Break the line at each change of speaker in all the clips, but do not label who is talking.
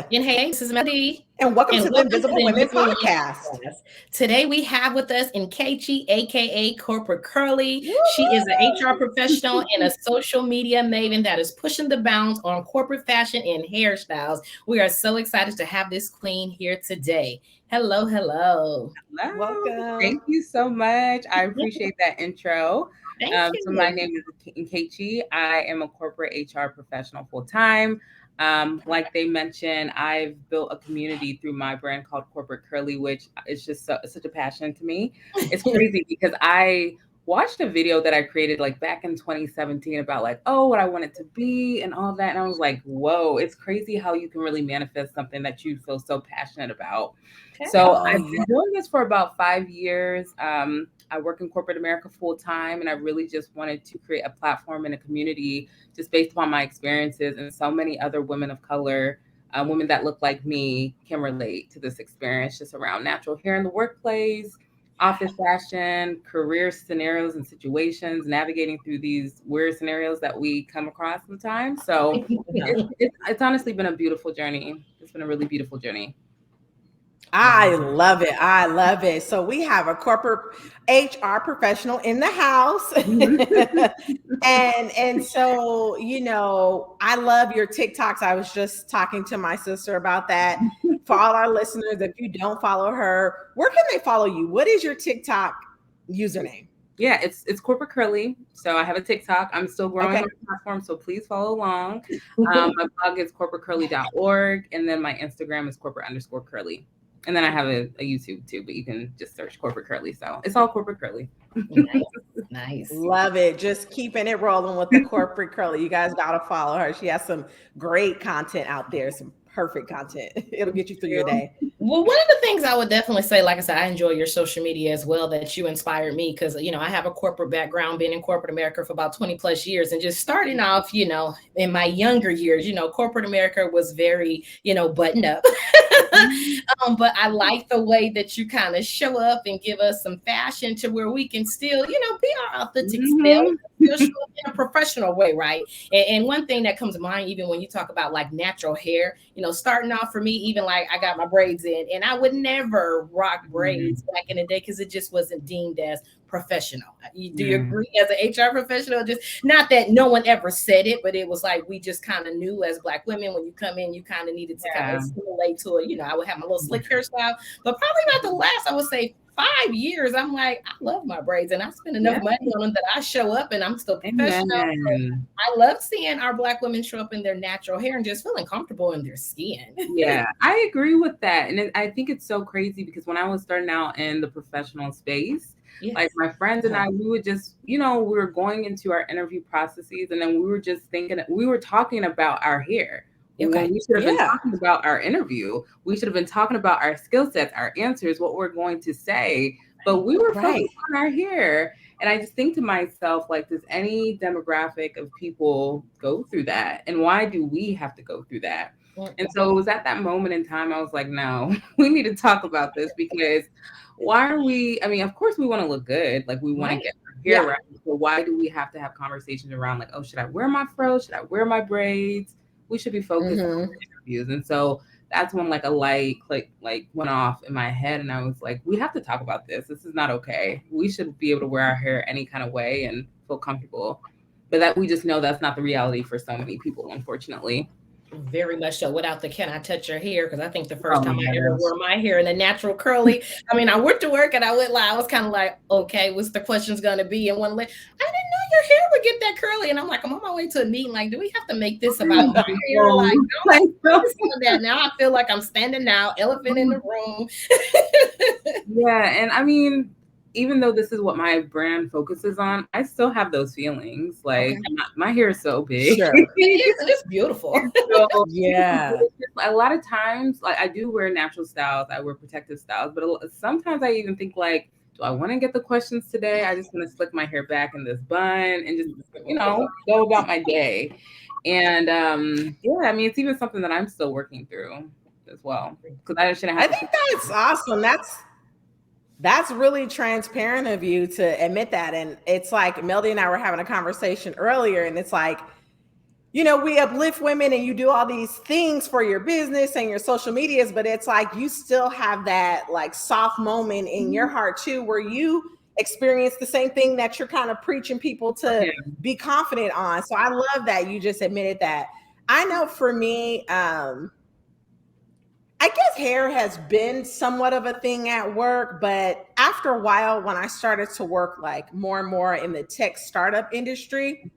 And hey, this is Melody.
And welcome
And
to the
welcome to
Invisible
the
Women
Invisible Women
Podcast.
Podcast. Today we have with us Nkechi, aka Corporate Curly. She is an HR
Woo-hoo!
professional and a social media maven that is pushing the bounds on corporate fashion and hairstyles. We are so excited to have this queen here today. Hello, hello.
Hello.
Welcome.
Thank you so much. I appreciate that intro.
Thank
So my
you.
name is Nkechi. I am a corporate HR professional full time. Like they mentioned, I've built a community through my brand called Corporate Curly, which is just such a passion to me. It's crazy because I watched a video that I created like back in 2017 about like, oh, what I wanted to be and all that. And I was like, whoa, it's crazy how you can really manifest something that you feel so passionate about. So
Oh,
I've
yeah.
been doing this for about 5 years. I work in corporate America full time, and I really just wanted to create a platform and a community just based upon my experiences. And so many other women of color, women that look like me, can relate to this experience just around natural hair in the workplace, office fashion, career scenarios and situations, navigating through these weird scenarios that we come across sometimes. So it's honestly been a beautiful journey. It's been a really beautiful journey.
I love it. I love it. So we have a corporate HR professional in the house. and so, I love your TikToks. I was just talking to my sister about that. For all our listeners, if you don't follow her, where can they follow you? What is your TikTok username?
Yeah, it's corporate curly. So I have a TikTok. I'm still growing
Okay.
on the platform, so please follow along. My blog is corporatecurly.org, and then my Instagram is corporate_curly. And then I have a YouTube too, but you can just search corporate curly. So it's all corporate curly.
Nice, nice.
Love it. Just keeping it rolling with the corporate curly. You guys got to follow her. She has some great content out there, some perfect content. It'll get you through your day.
Well, one of the things I would definitely say, like I said, I enjoy your social media as well, that you inspired me because, I have a corporate background, been in corporate America for about 20 plus years. And just starting off, in my younger years, corporate America was very, buttoned up. But I like the way that you kind of show up and give us some fashion to where we can still, be our authentic self,
Mhm.
still show up in a professional way, right? And one thing that comes to mind, even when you talk about like natural hair, starting off for me, even like I got my braids in, and I would never rock braids back in the day because it just wasn't deemed as professional. Do you
Mm.
agree as an HR professional? Just not that no one ever said it, but it was like we just kind of knew as Black women when you come in, you kind of needed to kind of
Yeah.
assimilate to it. I would have my little slick hairstyle, but probably about the last, I would say, 5 years, I'm like, I love my braids and I spend enough
Yeah.
money on them that I show up and I'm still professional.
Amen.
I love seeing our Black women show up in their natural hair and just feeling comfortable in their skin.
Yeah, I agree with that. And I think it's so crazy because when I was starting out in the professional space, like
Yes.
my friends and
Uh-huh.
I, we would just, we were going into our interview processes and then we were just thinking, we were talking about our hair. When
Okay.
we should have been
Yeah.
talking about our interview, we should have been talking about our skill sets, our answers, what we're going to say. But we were
Right.
focused on our hair. And I just think to myself, like, does any demographic of people go through that? And why do we have to go through that? And so it was at that moment in time, I was like, no, we need to talk about this because why are we? I mean, of course, we want to look good. Like, we want to
Right.
get our hair
Yeah.
right. So why do we have to have conversations around, like, oh, should I wear my fro? Should I wear my braids? We should be focused on
Hmm.
interviews. And so that's when like a light like went off in my head and I was like, we have to talk about this. This is not okay. We should be able to wear our hair any kind of way and feel comfortable. But that we just know that's not the reality for so many people, unfortunately.
Very much so. Without the "can I touch your hair?" Because I think the first
Oh
time I ever
yes.
wore my hair in a natural curly, I mean, I went to work and I went like, I was kind of like, okay, what's the questions gonna be? And one like, I didn't know your hair would get that curly. And I'm like, I'm on my way to a meeting. Like, do we have to make this about my hair? Like, don't
I know.
focus on that. Now I feel like I'm standing now, elephant in the room.
Yeah, and I mean, even though this is what my brand focuses on, I still have those feelings. Like
Okay.
my hair is so big.
Sure.
It is, and it's beautiful.
So
Yeah.
it's just, a lot of times, like I do wear natural styles, I wear protective styles, but sometimes I even think like, do I want to get the questions today? I just want to slick my hair back in this bun and just go about my day. And yeah, I mean, it's even something that I'm still working through as well because I shouldn't
I
have to.
think that's awesome. That's really transparent of you to admit that. And it's like Melody and I were having a conversation earlier, and it's like you know, we uplift women and you do all these things for your business and your social medias, but it's like you still have that like soft moment in your heart too, where you experience the same thing that you're kind of preaching people to be confident on. So I love that you just admitted that. I know for me, I guess hair has been somewhat of a thing at work, but after a while, when I started to work like more and more in the tech startup industry,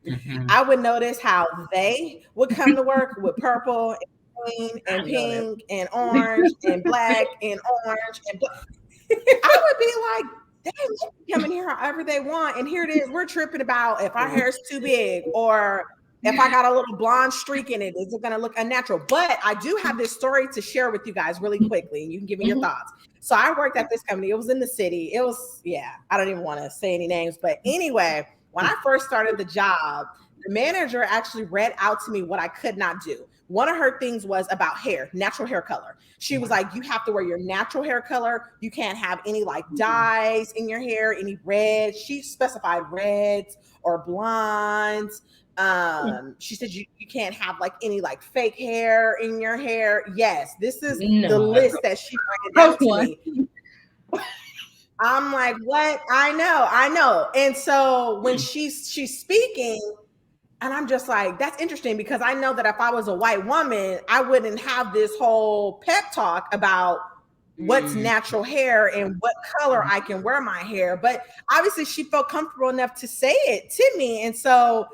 I would notice how they would come to work with purple and green and pink and orange and black and orange and black. I would be like, they can come in here however they want. And here it is, we're tripping about if our hair's too big or if I got a little blonde streak in it, is it going to look unnatural? But I do have this story to share with you guys really quickly, and you can give me your thoughts. So I worked at this company. It was in the city. It was, yeah, I don't even want to say any names. But anyway, when I first started the job, the manager actually read out to me what I could not do. One of her things was about hair, natural hair color. She was like, you have to wear your natural hair color. You can't have any like dyes in your hair, any reds. She specified reds or blondes. She said you can't have like any like fake hair in your hair. Yes, this is the list that she read out to me. I'm like, what? I know. And so when she's speaking, and I'm just like, that's interesting because I know that if I was a white woman, I wouldn't have this whole pep talk about what's natural hair and what color I can wear my hair. But obviously she felt comfortable enough to say it to me. And so,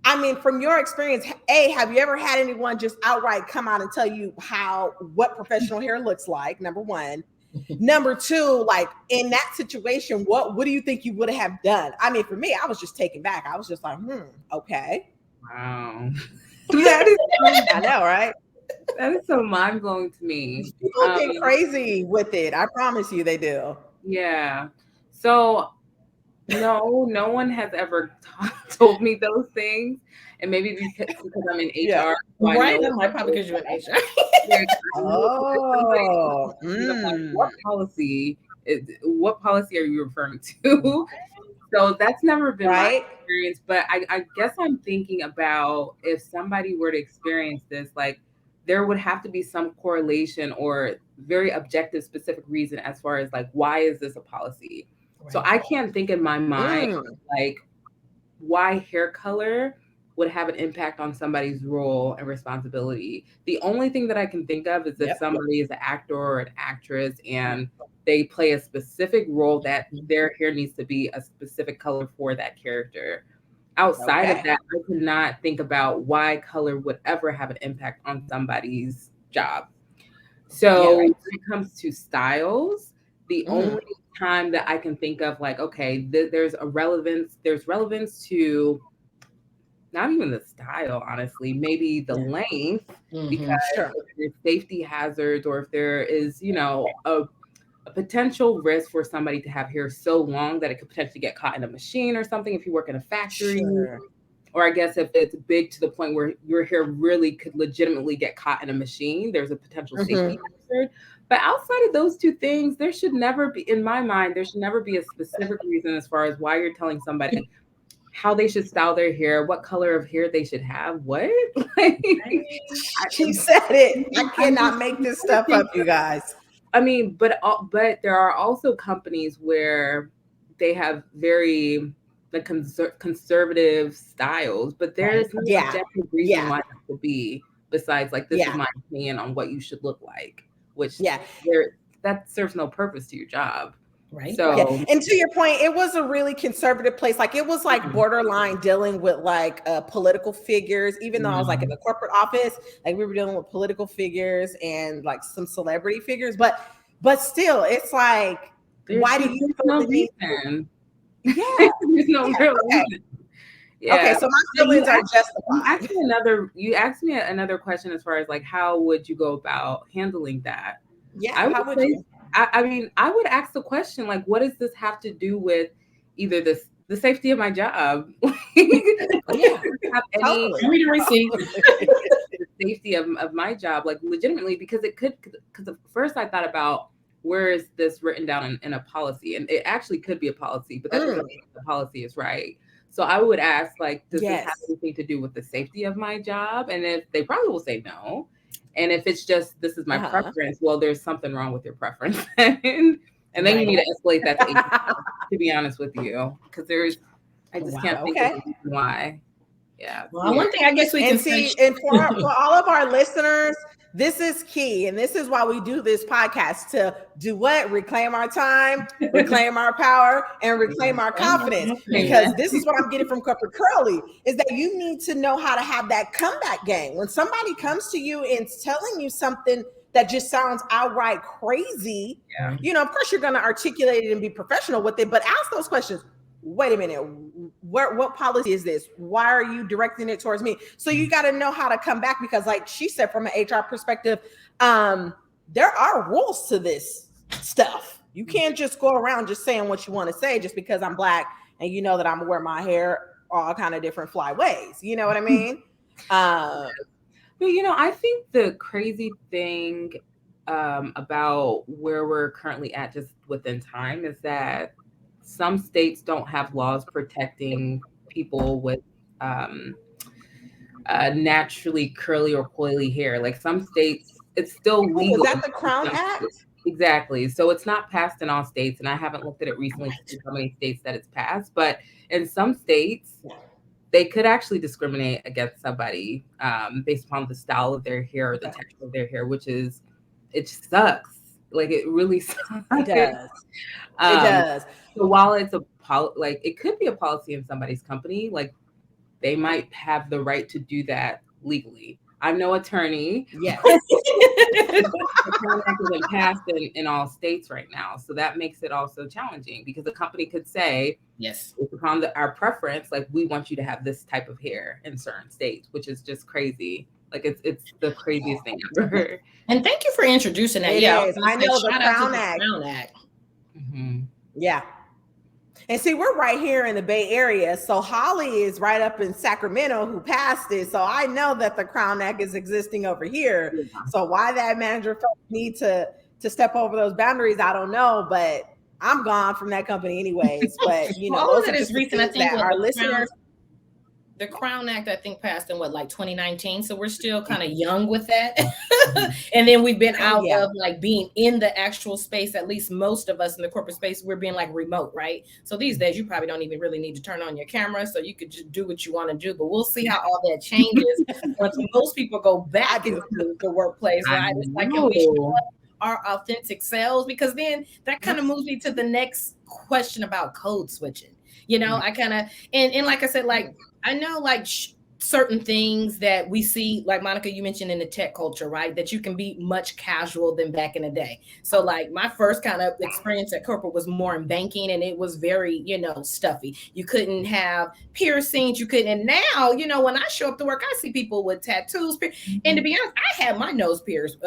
I mean, from your experience, A, have you ever had anyone just outright come out and tell you what professional hair looks like? Number one. Number two, like in that situation, what do you think you would have done? I mean, for me, I was just taken back. I was just like, okay.
Wow. That is
I know, right?
That is so mind blowing to me.
People get crazy with it. I promise you they do.
Yeah. So no one has ever told me those things. And maybe because I'm in HR.
Yeah.
So
right? That might probably because you're in HR.
What policy are you referring to? So that's never been my experience. But I guess I'm thinking about if somebody were to experience this, like there would have to be some correlation or very objective, specific reason as far as like, why is this a policy? Right. So I can't think in my mind, like why hair color would have an impact on somebody's role and responsibility. The only thing that I can think of is if somebody is an actor or an actress and they play a specific role that their hair needs to be a specific color for that character. Outside of that, I could not think about why color would ever have an impact on somebody's job. So when it comes to styles, the only time that I can think of like, okay, there's relevance to not even the style, honestly, maybe the length, because if there's safety hazards or if there is, a potential risk for somebody to have hair so long that it could potentially get caught in a machine or something if you work in a factory. Or I guess if it's big to the point where your hair really could legitimately get caught in a machine, there's a potential safety hazard. But outside of those two things, there should never be, in my mind, there should never be a specific reason as far as why you're telling somebody how they should style their hair, what color of hair they should have. What?
She said it. I cannot make this stuff up, you guys.
I mean, but there are also companies where they have very conservative styles, but there's no objective reason why it has to be besides like this is my opinion on what you should look like, which that serves no purpose to your job.
Right.
So,
and to your point, it was a really conservative place. Like it was like borderline dealing with like political figures, even though I was like in the corporate office, like we were dealing with political figures and like some celebrity figures, but still it's like, why do you feel the need? There's
no real reason.
Okay, so my feelings are justified.
You asked me another question as far as like, how would you go about handling that?
How would you?
I mean, I would ask the question, like, what does this have to do with either the safety of my job? Have any receipt? The safety of my job, like legitimately, because because at first I thought about where is this written down in a policy? And it actually could be a policy, but that doesn't mean the policy is right. So I would ask, like, does this
Yes.
have anything to do with the safety of my job? And if they probably will say no. And if it's just, this is my preference, well, there's something wrong with your preference. And then you need to escalate that to HR, to be honest with you. Because I just can't think of the reason why. Yeah.
Well, one thing I guess we can
see, and for all of our listeners, this is key. And this is why we do this podcast, to do what? Reclaim our time, reclaim our power, and reclaim our confidence. Because this is what I'm getting from Corporate Curly, is that you need to know how to have that comeback game. When somebody comes to you and telling you something that just sounds outright crazy, you know, of course you're going to articulate it and be professional with it, but ask those questions. Wait a minute, what policy is this? Why are you directing it towards me? So you got to know how to come back, because like she said, from an HR perspective, there are rules to this stuff. You can't just go around just saying what you want to say just because I'm Black and you know that I'm gonna wear my hair all kind of different fly ways. You know what I mean?
But you know, I think the crazy thing about where we're currently at just within time is that some states don't have laws protecting people with naturally curly or coily hair. Like some states, it's still legal.
Is that the Crown Act?
Exactly. So it's not passed in all states, and I haven't looked at it recently to see how many states that it's passed. But in some states, they could actually discriminate against somebody based upon the style of their hair or the texture of their hair, which is, it sucks. Like it really sucks.
It does. It does.
So while it's like it could be a policy in somebody's company, like they might have the right to do that legally. I'm no attorney.
Yes.
The Crown Act isn't passed in all states right now. So that makes it also challenging, because the company could say,
yes,
upon our preference, like we want you to have this type of hair in certain states, which is just crazy. Like it's the craziest thing ever.
And thank you for introducing that.
I know the Crown Act.
Mm-hmm.
Yeah. And see, we're right here in the Bay Area. So Holly is right up in Sacramento who passed it. So I know that the Crown Act is existing over here. Yeah. So why that manager felt the need to step over those boundaries, I don't know. But I'm gone from that company anyways. But, you know,
all of that is recent. I think
our listeners...
The Crown Act, I think, passed in like 2019. So we're still kind of young with that. And then we've been out of like being in the actual space. At least most of us in the corporate space, we're being like remote, right? So these days you probably don't even really need to turn on your camera. So you could just do what you want to do. But we'll see how all that changes once most people go back into the workplace, right? It's like, can we show our authentic selves? Because then that kind of moves me to the next question about code switching. You know, I kind of, and like I said, like, I know like certain things that we see, like Monica, you mentioned in the tech culture, right? That you can be much casual than back in the day. So like my first kind of experience at corporate was more in banking, and it was very, you know, stuffy. You couldn't have piercings, you couldn't. And now, you know, when I show up to work, I see people with tattoos. And to be honest, I had my nose pierced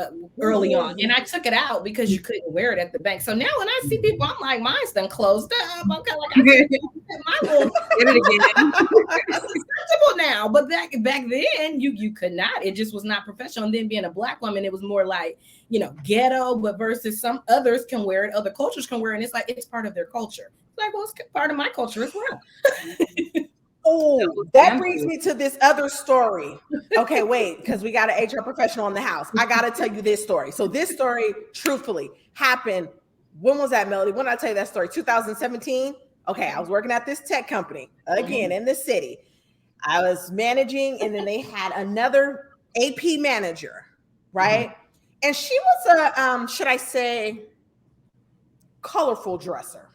early on, and I took it out because you couldn't wear it at the bank. So now when I see people, I'm like, mine's done closed up. I'm kind of like, my little acceptable now. But back then, you could not. It just was not professional. And then being a Black woman, it was more like, you know, ghetto, but versus some others can wear it, other cultures can wear it. And it's like, it's part of their culture. It's like, well, it's part of my culture as well.
Oh, that brings me to this other story. Okay, wait, because we got an HR professional in the house. I got to tell you this story. So this story, truthfully, happened. When was that, Melody? When did I tell you that story? 2017? Okay, I was working at this tech company, again, in the city. I was managing, and then they had another AP manager, right? And she was a, should I say, colorful dresser.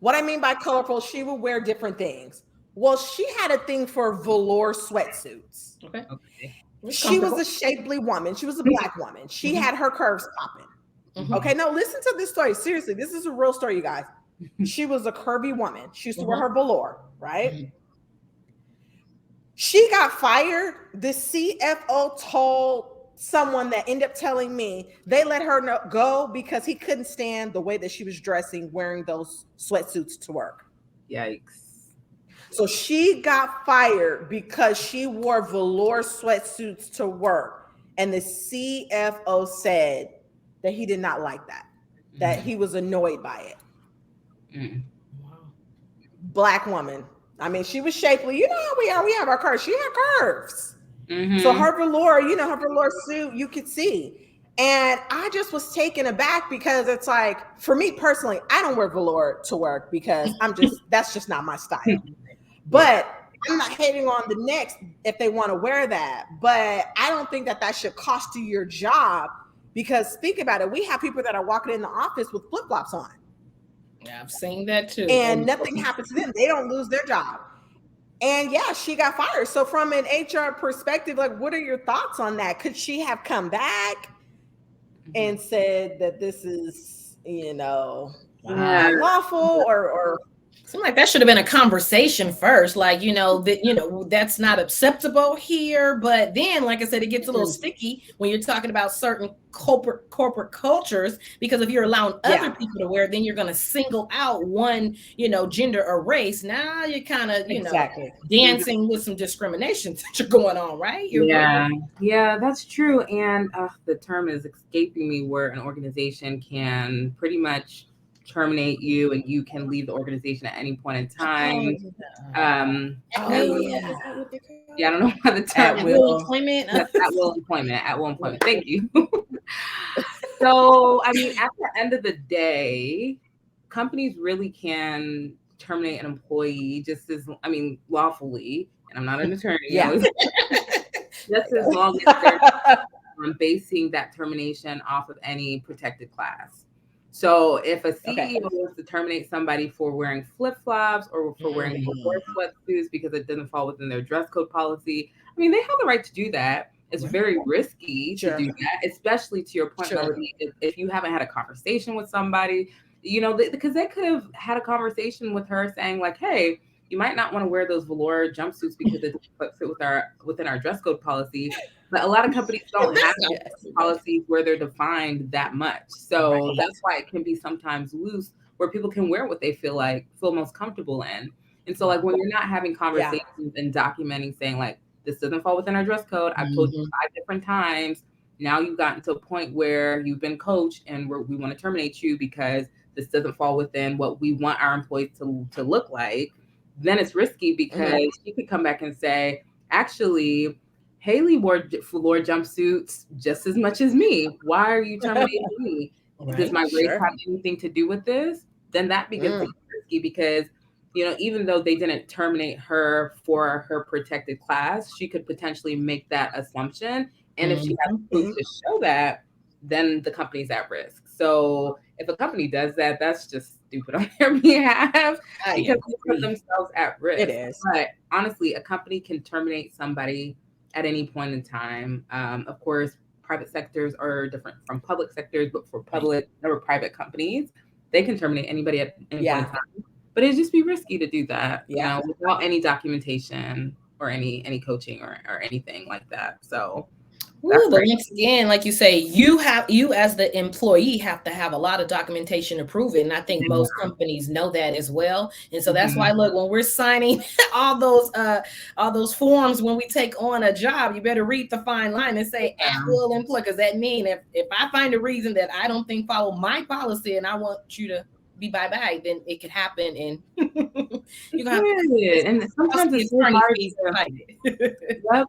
What I mean by colorful, she would wear different things. Well, she had a thing for velour sweatsuits. Okay. She was a shapely woman. She was a Black woman. She had her curves popping. Okay, now listen to this story. Seriously, this is a real story, you guys. She was a curvy woman. She used to wear her velour, right? She got fired. The CFO told someone that ended up telling me they let her go because he couldn't stand the way that she was dressing, wearing those sweatsuits to work.
Yikes.
So she got fired because she wore velour sweatsuits to work. And the CFO said that he did not like that, that he was annoyed by it. Black woman. I mean, she was shapely. You know how we are. We have our curves. She had curves.
Mm-hmm.
So her velour, her velour suit, you could see. And I just was taken aback because it's like, for me personally, I don't wear velour to work because that's just not my style. But I'm not hating on the next if they want to wear that. But I don't think that should cost you your job, because think about it. We have people that are walking in the office with flip-flops on.
Yeah, I've seen that too.
And nothing happens to them. They don't lose their job. And yeah, she got fired. So from an HR perspective, like, what are your thoughts on that? Could she have come back and said that this is, lawful, or
seems like that should have been a conversation first, like, that's not acceptable here. But then, like I said, it gets a little sticky when you're talking about certain corporate cultures, because if you're allowing other people to wear it, then you're going to single out one, gender or race. Now you're kind of, dancing with some discrimination that you're going on, right?
Yeah, that's true. And the term is escaping me, where an organization can pretty much terminate you and you can leave the organization at any point in time. I don't know how the term
at will employment.
At will employment. Thank you. So, I mean, at the end of the day, companies really can terminate an employee lawfully. And I'm not an attorney. Just as long as they're basing that termination off of any protected class. So if a CEO wants to terminate somebody for wearing flip-flops or for wearing sweatsuits because it doesn't fall within their dress code policy, I mean, they have the right to do that. It's very risky to do that, especially to your point, Melody, if you haven't had a conversation with somebody, because they could have had a conversation with her saying like, hey, you might not want to wear those velour jumpsuits because it doesn't fit within our dress code policy. But a lot of companies don't have policies where they're defined that much. So that's why it can be sometimes loose, where people can wear what they feel most comfortable in. And so like when you're not having conversations and documenting, saying like, this doesn't fall within our dress code. I've told you 5 different times. Now you've gotten to a point where you've been coached and we want to terminate you because this doesn't fall within what we want our employees to look like. Then it's risky, because you could come back and say, actually, Haley wore velour jumpsuits just as much as me. Why are you terminating me? Does my race have anything to do with this? Then that begins to be risky, because, even though they didn't terminate her for her protected class, she could potentially make that assumption. And if she has proof to show that, then the company's at risk. So if a company does that, that's just stupid on their behalf, because they put themselves at risk.
It is.
But honestly, a company can terminate somebody at any point in time. Of course, private sectors are different from public sectors, but for public or private companies, they can terminate anybody at any point in time. But it'd just be risky to do that, without any documentation or any coaching or anything like that. So
but once again, like you say, you as the employee have to have a lot of documentation to prove it. And I think most companies know that as well. And so that's why, look, when we're signing all those forms, when we take on a job, you better read the fine line and say at will employ, because that means if I find a reason that I don't think follow my policy and I want you to be bye-bye, then it could happen. And you're gonna have
and sometimes it's so hard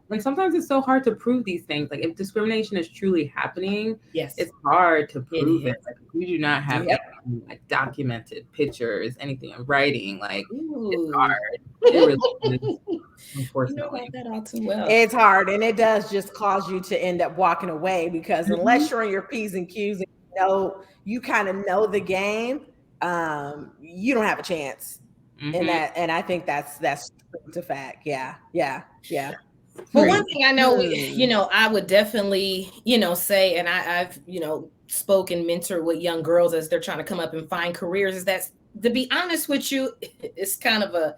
and sometimes it's so hard to prove these things. Like if discrimination is truly happening, it's hard to prove it. Like we do not have any, like documented pictures, anything in writing. Like it's hard. It really is, unfortunately.
That all too well.
It's hard, and it does just cause you to end up walking away, because unless you're on your P's and Q's and you kind of know the game, you don't have a chance. And I think that's a fact. Yeah.
Well, one thing I know, I would definitely, say, and I've, spoken, mentored with young girls as they're trying to come up and find careers, is that, to be honest with you, it's kind of a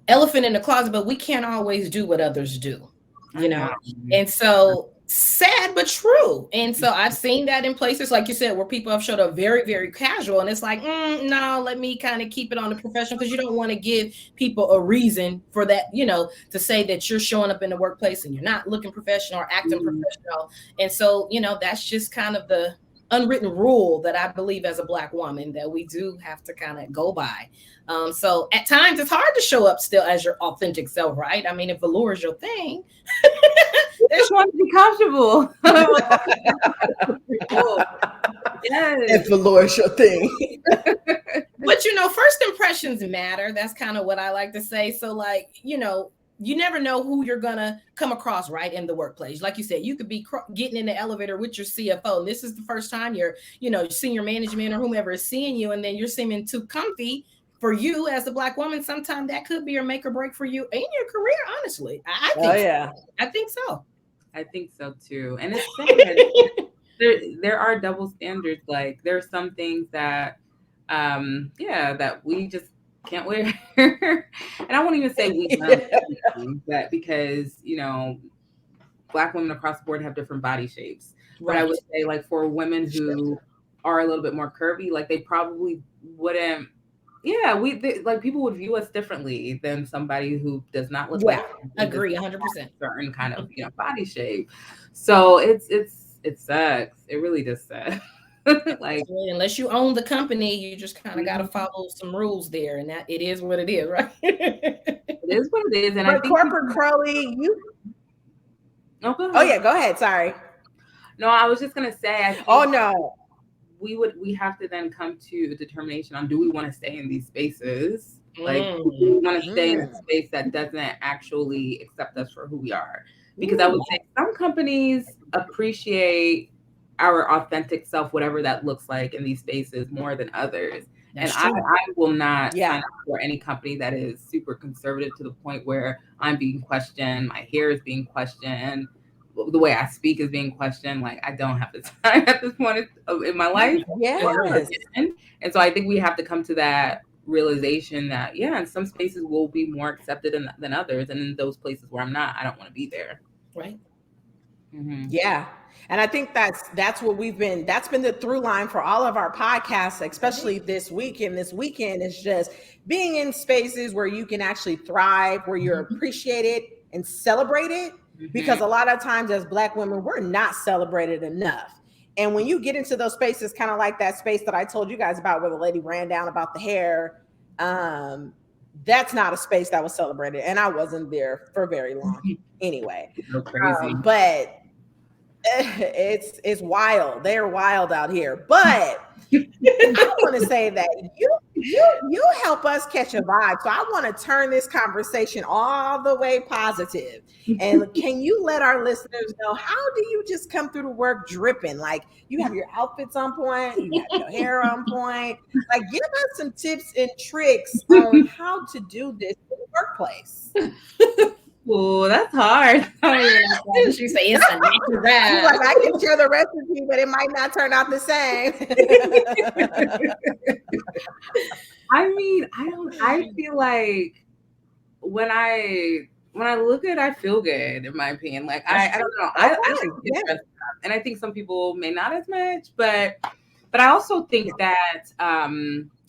elephant in the closet, but we can't always do what others do, and so sad but true. And so I've seen that in places, like you said, where people have showed up very, very casual, and it's like, no, let me kind of keep it on the professional, because you don't want to give people a reason for that, to say that you're showing up in the workplace and you're not looking professional or acting professional. And so, that's just kind of the unwritten rule that I believe as a Black woman that we do have to kind of go by. So at times it's hard to show up still as your authentic self, right? I mean, if velour is your thing,
you just want to be comfortable. Yes.
If velour is your thing.
But you know, first impressions matter. That's kind of what I like to say. So like, you know, you never know who you're gonna come across, right, in the workplace. Like you said, you could be getting in the elevator with your CFO, and this is the first time your, you know, senior management or whomever is seeing you, and then you're seeming too comfy. For you as a Black woman, sometimes that could be a make or break for you in your career. Honestly, I think.
Oh yeah,
so. I think so.
I think so too, and it's sad. there are double standards. Like there are some things that, that we just can't wear. And I won't even say we that because, you know, Black women across the board have different body shapes. Right. But I would say like for women who are a little bit more curvy, like they probably wouldn't. Yeah, like people would view us differently than somebody who does not look like.
Agree, 100%.
Certain kind of, you know, body shape. So it sucks. It really just sucks. Like
unless you own the company, you just kind of got to follow some rules there, and that it is what it is, right?
It is what it is, and
but
I think
corporate Crowley, you.
Oh
yeah, go ahead. Sorry.
No, I was just gonna say. I think
no.
We have to then come to a determination on, do we want to stay in these spaces? Like, do we want to stay in a space that doesn't actually accept us for who we are? Because I would say some companies appreciate our authentic self, whatever that looks like in these spaces, more than others. That's and I will not sign up for any company that is super conservative to the point where I'm being questioned, my hair is being questioned, the way I speak is being questioned. Like, I don't have the time at this point in my life.
Yes.
And so I think we have to come to that realization that, in some spaces we'll be more accepted than others. And in those places where I'm not, I don't want to be there.
Right.
Mm-hmm. Yeah. And I think that's what that's been the through line for all of our podcasts, especially this weekend. This weekend is just being in spaces where you can actually thrive, where you're appreciated and celebrated. Because a lot of times as Black women, we're not celebrated enough. And when you get into those spaces, kind of like that space that I told you guys about where the lady ran down about the hair, that's not a space that was celebrated. And I wasn't there for very long anyway.
So crazy.
But it's wild. They're wild out here. But I want to say that you help us catch a vibe. So I want to turn this conversation all the way positive. And can you let our listeners know, how do you just come through to work dripping? Like, you have your outfits on point, you got your hair on point. Like, give us some tips and tricks on how to do this in the workplace.
Oh, that's hard.
She say it's a natural.
Like, I can share the recipe, but it might not turn out the same.
I mean, I feel like when I look at it, I feel good, in my opinion. Like, I don't know. I like get dressed up. And I think some people may not as much, but I also think that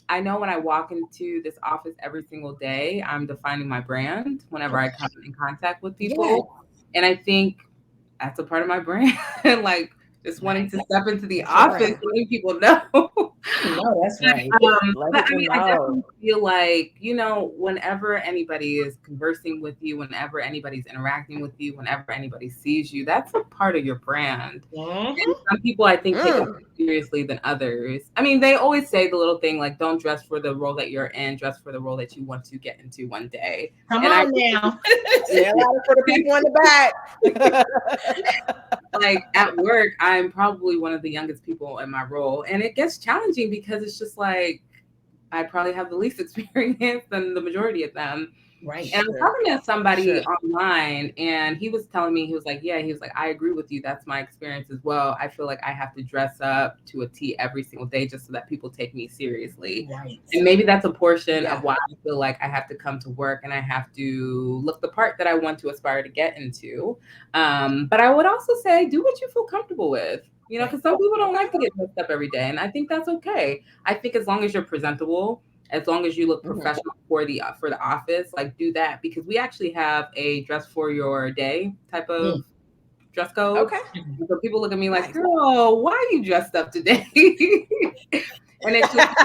I know when I walk into this office every single day, I'm defining my brand whenever I come in contact with people. And I think that's a part of my brand. Like, just wanting to step into the office, letting people know.
No, that's right.
But I mean, I definitely feel like, you know, whenever anybody is conversing with you, whenever anybody's interacting with you, whenever anybody sees you, that's a part of your brand. And some people, I think, take it more seriously than others. I mean, they always say the little thing like, don't dress for the role that you're in, dress for the role that you want to get into one day.
Come on now.
Say a lot for the people in the back.
Like, at work, I'm probably one of the youngest people in my role, and it gets challenging because it's just like I probably have the least experience than the majority of them.
Right.
And I was talking to somebody online, and he was telling me, he was like, I agree with you. That's my experience as well. I feel like I have to dress up to a T every single day just so that people take me seriously.
Right.
And maybe that's a portion of why I feel like I have to come to work and I have to look the part that I want to aspire to get into. But I would also say, do what you feel comfortable with. You know, because some people don't like to get dressed up every day, and I think that's okay. I think as long as you're presentable, as long as you look professional for the office, like, do that, because we actually have a dress for your day type of dress code.
Okay.
And so people look at me like,
Nice.
girl, why are you dressed up today? And it's just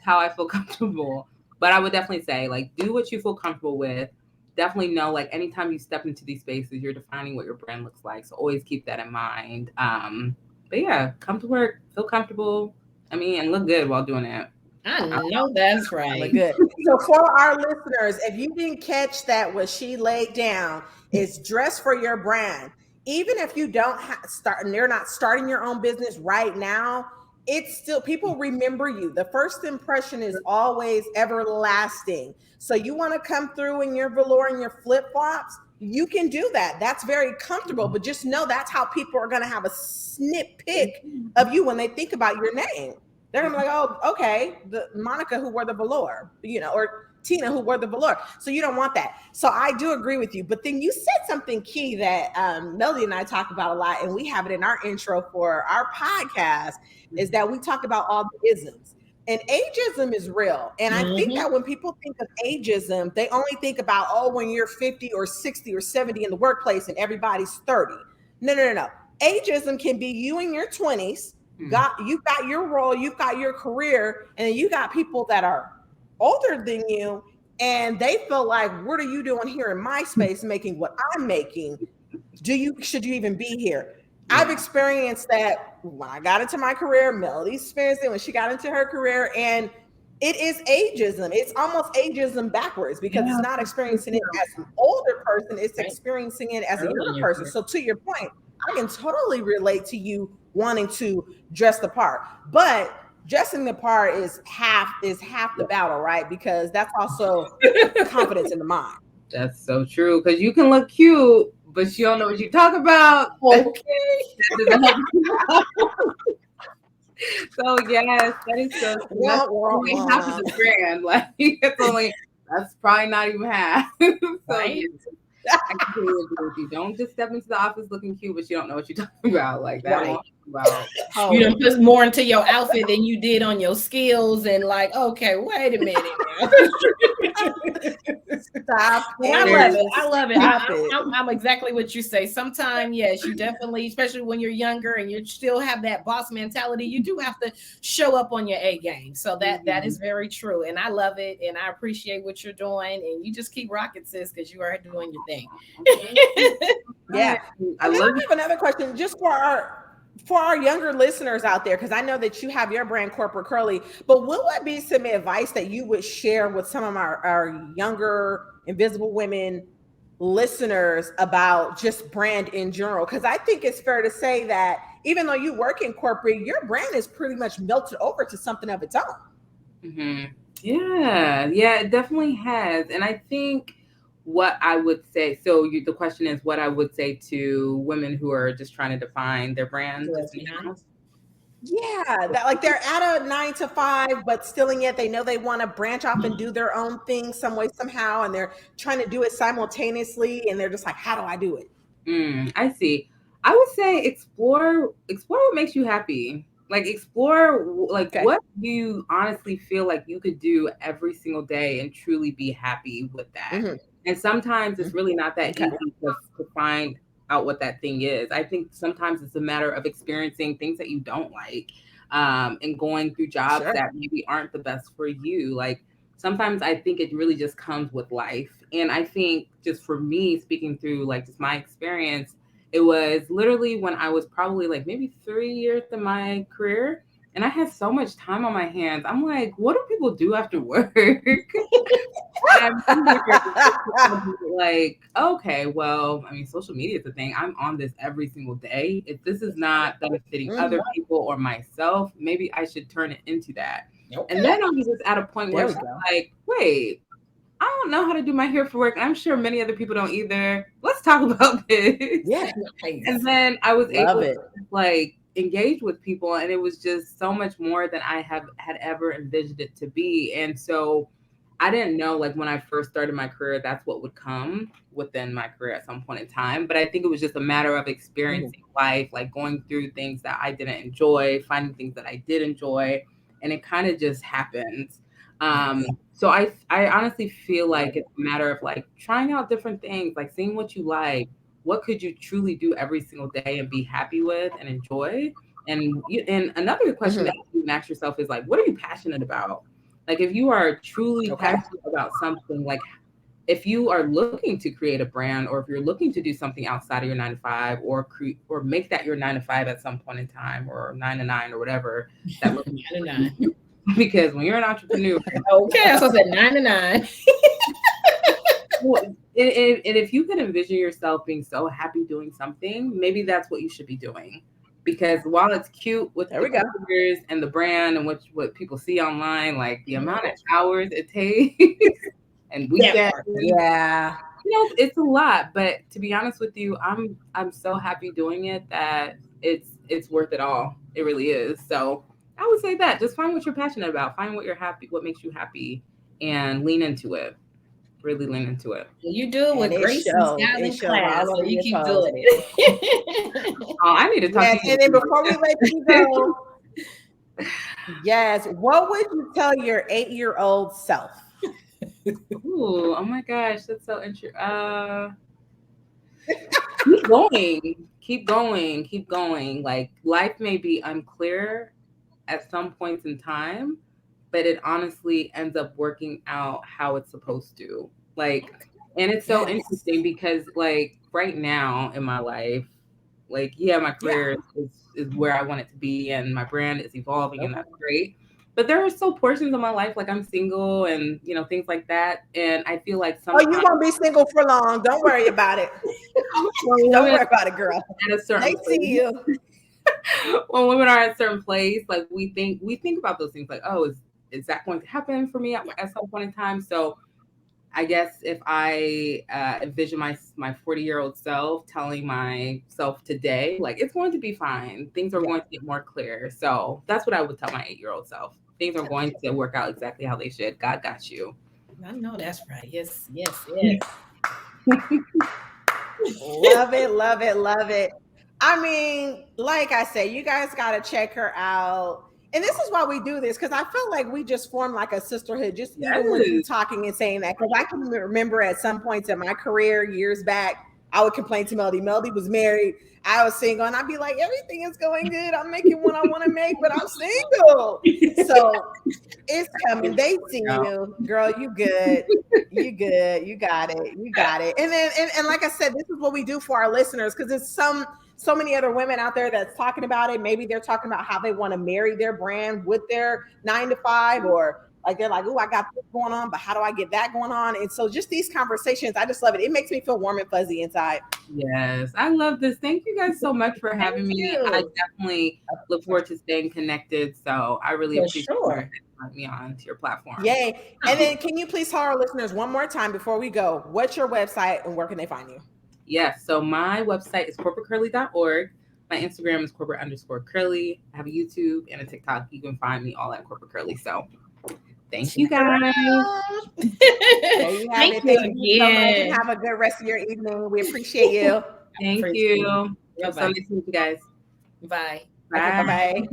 how I feel comfortable. But I would definitely say, like, do what you feel comfortable with. Definitely know, like, anytime you step into these spaces, you're defining what your brand looks like. So always keep that in mind. But yeah, come to work, feel comfortable. I mean, and look good while doing it.
I know that's right.
Look good. So for our listeners, if you didn't catch that, what she laid down is dress for your brand. Even if you don't start, and they're not starting your own business right now, it's still, people remember you. The first impression is always everlasting. So you want to come through in your velour and your flip flops, you can do that. That's very comfortable, but just know that's how people are going to have a snippet of you when they think about your name. They're gonna be like, oh, okay, the Monica who wore the velour, you know, or Tina who wore the velour. So you don't want that. So I do agree with you. But then you said something key that Melody and I talk about a lot, and we have it in our intro for our podcast, is that we talk about all the isms. And ageism is real. And I think that when people think of ageism, they only think about, oh, when you're 50 or 60 or 70 in the workplace and everybody's 30. No. Ageism can be you in your 20s. You've got your role, you've got your career, and then you got people that are older than you, and they feel like, what are you doing here in my space making what I'm making? Should you even be here? I've experienced that when I got into my career. Melody experienced it when she got into her career, and it is ageism. It's almost ageism backwards, because it's not experiencing it as an older person, it's experiencing it as a younger person. So to your point, I can totally relate to you wanting to dress the part, but dressing the part is half the battle, right? Because that's also confidence in the mind.
That's so true. Because you can look cute, but you don't know what you talk about.
Okay.
So yes, that is so true. That's only half of the brand. Like that's probably not even half. So
Right.
I completely agree with you. Don't just step into the office looking cute, but you don't know what you're talking about. Like that.
Right.
About.
You done put more into your outfit than you did on your skills, and like, okay, wait a minute now.
Stop.
I love it. I'm exactly what you say. Sometimes, yes, you definitely, especially when you're younger and you still have that boss mentality, you do have to show up on your A game. So that is very true. And I love it. And I appreciate what you're doing. And you just keep rocking, sis, because you are doing your thing.
Yeah. I have another question just for our younger listeners out there, because I know that you have your brand, Corporate Curly, but what would be some advice that you would share with some of our younger invisible women listeners about just brand in general? Because I think it's fair to say that even though you work in corporate, your brand is pretty much melted over to something of its own.
Yeah, it definitely has. And I think what I would say, the question is what I would say to women who are just trying to define their brand.
Yeah, that like they're at a 9 to 5, but still, and yet they know they want to branch off and do their own thing some way, somehow, and they're trying to do it simultaneously, and they're just like, how do I do it?
I see. I would say explore what makes you happy. Like explore what you honestly feel like you could do every single day and truly be happy with that. And sometimes it's really not that easy to find out what that thing is. I think sometimes it's a matter of experiencing things that you don't like, and going through jobs that maybe aren't the best for you. Like sometimes I think it really just comes with life. And I think just for me, speaking through like just my experience, it was literally when I was probably like maybe 3 years in my career, and I had so much time on my hands. I'm like, what do people do after work? Like, okay, well, I mean, social media is a thing. I'm on this every single day. If this is not benefiting other people or myself, maybe I should turn it into that. And then I was just at a point where it's like, wait, I don't know how to do my hair for work. I'm sure many other people don't either. Let's talk about this.
Yeah.
And then I was able to like engage with people, and it was just so much more than I had ever envisioned it to be. And so I didn't know, like when I first started my career, that's what would come within my career at some point in time. But I think it was just a matter of experiencing life, like going through things that I didn't enjoy, finding things that I did enjoy, and it kind of just happens. So I honestly feel like it's a matter of like trying out different things, like seeing what you like, what could you truly do every single day and be happy with and enjoy? And another question that you can ask yourself is like, what are you passionate about? Like, if you are truly passionate about something, like if you are looking to create a brand, or if you're looking to do something outside of your 9 to 5, or make that your 9 to 5 at some point in time, or 9 to 9, or whatever that looks
9 to 9.
Because when you're an entrepreneur,
okay, so I said 9 to 9.
well, and if you can envision yourself being so happy doing something, maybe that's what you should be doing. Because while it's cute with the pictures and the brand and what people see online, like the amount of hours it takes and weekends, it's a lot. But to be honest with you, I'm so happy doing it that it's worth it all. It really is. So I would say that just find what you're passionate about, find what makes you happy, and lean into it. Really lean into it.
You do it with grace and style in class, so you keep doing
it. Oh, I need to talk to you.
And then before we let you go, yes, what would you tell your 8-year-old self?
Ooh, oh my gosh, that's so interesting. Keep going, keep going, keep going. Like, life may be unclear at some points in time, but it honestly ends up working out how it's supposed to. Like, and it's so interesting because, like, right now in my life, like, my career is where I want it to be, and my brand is evolving, and that's great. But there are still portions of my life, like I'm single and, things like that. And I feel like sometimes...
you won't be single for long. Don't worry about it. Don't worry about it, girl.
At a certain
place. See you.
When women are at a certain place, like we think about those things like, oh, is that going to happen for me at some point in time? So I guess if I envision my 40-year-old self telling myself today, like, it's going to be fine. Things are going to get more clear. So that's what I would tell my 8-year-old self. Things are going to work out exactly how they should. God got you.
I know that's right. Yes.
Love it, love it, love it. I mean, like I said, you guys got to check her out. And this is why we do this, because I felt like we just formed like a sisterhood, just even with you talking and saying that. Because I can remember at some points in my career years back, I would complain to Melody. Melody was married. I was single. And I'd be like, everything is going good. I'm making what I want to make, but I'm single. So it's coming. They see you. Girl, you good. You good. You got it. You got it. And then, and like I said, this is what we do for our listeners, because there's so many other women out there that's talking about it. Maybe they're talking about how they want to marry their brand with their 9 to 5, or like they're like, oh, I got this going on, but how do I get that going on? And so just these conversations, I just love it. It makes me feel warm and fuzzy inside.
Yes, I love this. Thank you guys so much for having me. I definitely look forward to staying connected. So I really appreciate you having me on to your platform.
Yay. And then can you please tell our listeners one more time before we go, what's your website and where can they find you?
Yes. So my website is corporatecurly.org. My Instagram is corporate_curly. I have a YouTube and a TikTok. You can find me all at corporate curly. So thank you guys.
There you have it. Thank you so much, and have a good rest of your evening. We appreciate you.
Thank you. So nice to meet you guys.
Bye.
Bye.
Okay, bye-bye.